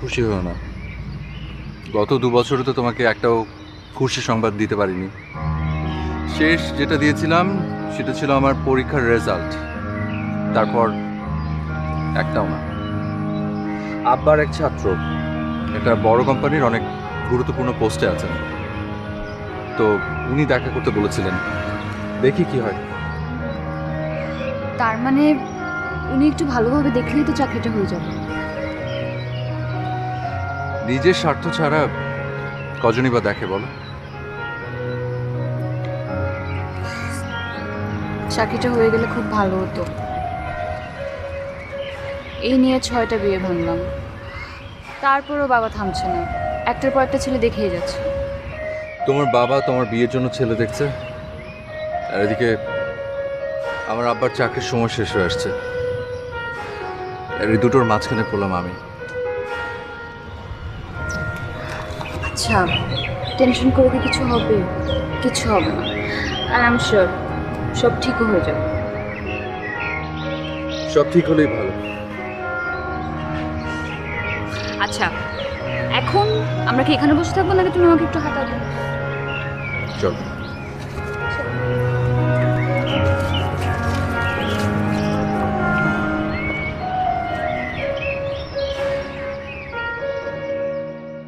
খুশি হও না। গত 2 বছরে তো তোমাকে একটাও খুশি সংবাদ দিতে পারিনি। শেষ যেটা দিয়েছিলাম সেটা ছিল আমার পরীক্ষার রেজাল্ট, তারপর একটাও না। আব্বার এক ছাত্র একটা বড় কোম্পানির অনেক গুরুত্বপূর্ণ পোস্টে আছেন, তো উনি দেখা করতে বলেছিলেন, দেখি কি হয়। তার মানে উনি একটু ভালোভাবে দেখলেই তো চাকরিটা হয়ে যাবে। নিজের স্বার্থ ছাড়া কজনই বা দেখে বলো? চাকরিটা হয়ে গেলে খুব ভালো হতো। এই নিয়ে 6টা বিয়ে ভাঙলাম, তারপরও বাবা থামছে না, একটার পর একটা ছেলে দেখেই যাচ্ছে। তোমার বাবা তোমার বিয়ের জন্য ছেলে দেখছে, আর এদিকে আমার আব্বার চাকরির সময় শেষ হয়ে আসছে, আর এই দুটোর মাঝখানে পড়লাম আমি। আচ্ছা, টেনশন করে কি কিছু হবে? কিছু হবে না, আর আই এম শিওর সব ঠিকও হয়ে যাবে। সব ঠিক হলেই ভালো। আচ্ছা, এখন আমরা কি এখানে বসে থাকবো নাকি তুমি আমাকে একটু হাঁটাবে? চল।